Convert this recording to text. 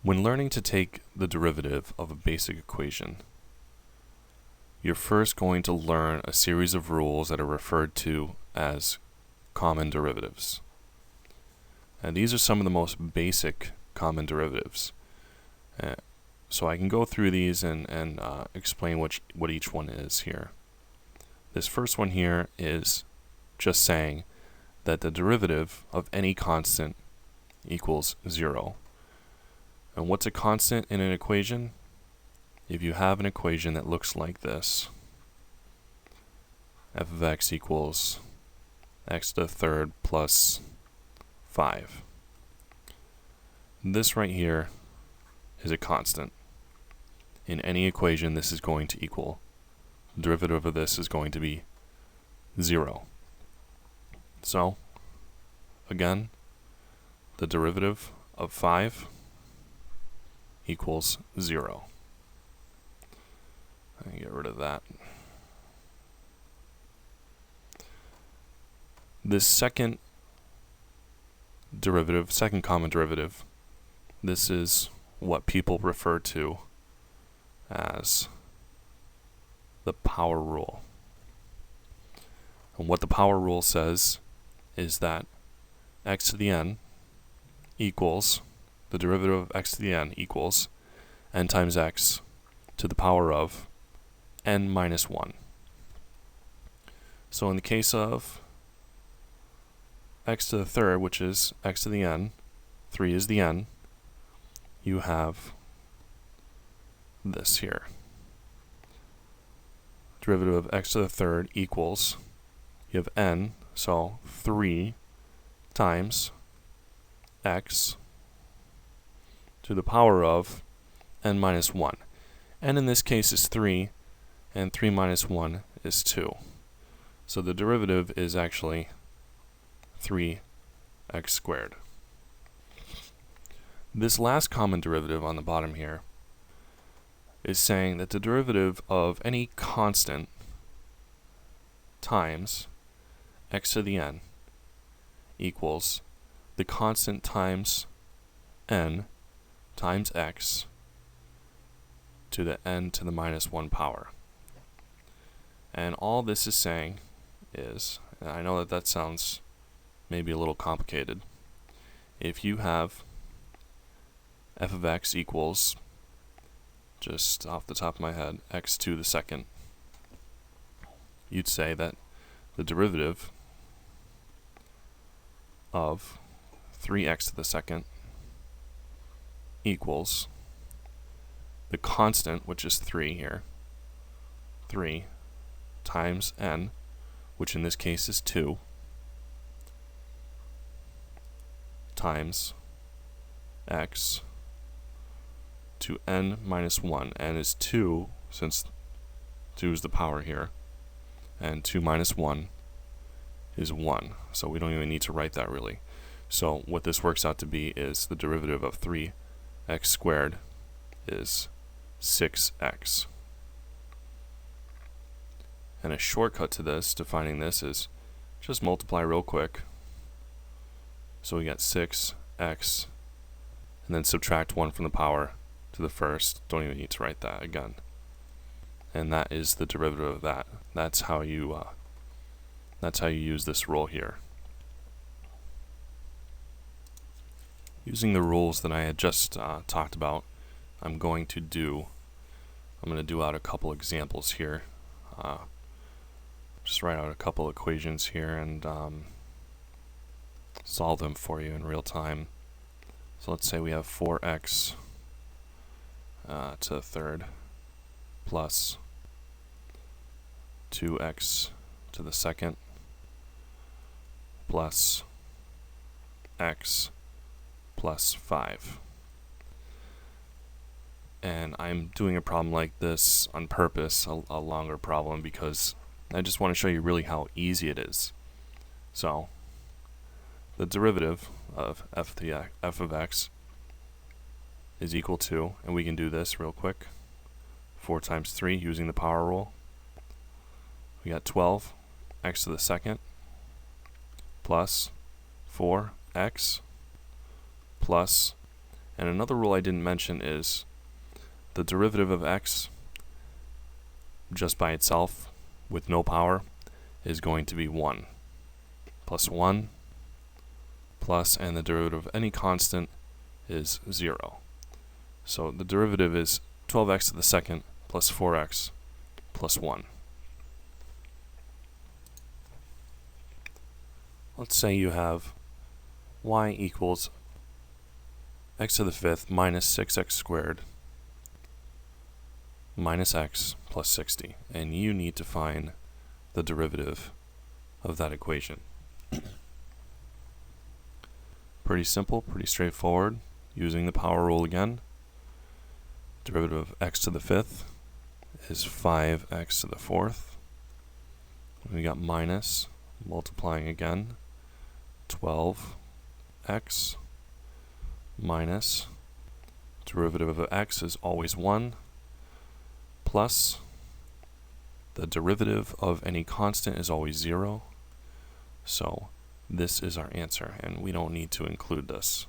When learning to take the derivative of a basic equation, you're first going to learn a series of rules that are referred to as common derivatives. And these are some of the most basic common derivatives. So I can go through these and explain what each one is here. This first one here is just saying that the derivative of any constant equals 0. And what's a constant in an equation? If you have an equation that looks like this, f of x equals x to the third plus 5. This right here is a constant. In any equation, this is going to equal, the derivative of this is going to be 0. So, again, the derivative of 5 equals 0. Let me get rid of that. This second derivative, second common derivative, this is what people refer to as the power rule. And what the power rule says is that x to the n equals, the derivative of x to the n equals n times x to the power of n minus 1. So in the case of x to the third, which is x to the n, 3 is the n, you have this here. Derivative of x to the third equals, you have n, so 3 times x to the power of n minus 1. n in this case is 3, and 3 minus 1 is 2. So the derivative is actually 3x squared. This last common derivative on the bottom here is saying that the derivative of any constant times x to the n equals the constant times n times x to the n to the minus 1 power. And all this is saying is, and I know that sounds maybe a little complicated, if you have f of x equals, just off the top of my head, x to the second, you'd say that the derivative of 3x to the second equals the constant, which is 3 here, 3 times n, which in this case is 2, times x to n minus 1. n is 2, since 2 is the power here, and 2 minus 1 is 1. So we don't even need to write that really. So what this works out to be is the derivative of 3x squared is 6x. And a shortcut to this, to finding this, is just multiply real quick. So we got 6x, and then subtract 1 from the power to the first. Don't even need to write that again. And that is the derivative of that. That's how you use this rule here. Using the rules that I had just talked about, I'm going to do out a couple examples here. Just write out a couple equations here and solve them for you in real time. So let's say we have 4x to the third plus 2x to the second plus x plus 5. And I'm doing a problem like this on purpose, a longer problem, because I just want to show you really how easy it is. So the derivative of f of x is equal to, and we can do this real quick, 4 times 3 using the power rule. We got 12 x to the second plus 4x plus And another rule I didn't mention is the derivative of x just by itself with no power is going to be 1 plus 1 plus, and the derivative of any constant is 0. So the derivative is 12x to the second plus 4x plus 1. Let's say you have y equals x to the fifth minus 6x squared minus x plus 60, and you need to find the derivative of that equation. Pretty simple, pretty straightforward. Using the power rule again, derivative of x to the fifth is 5x to the fourth. We got minus, multiplying again, 12x minus, derivative of x is always 1, plus the derivative of any constant is always 0. So this is our answer, and we don't need to include this.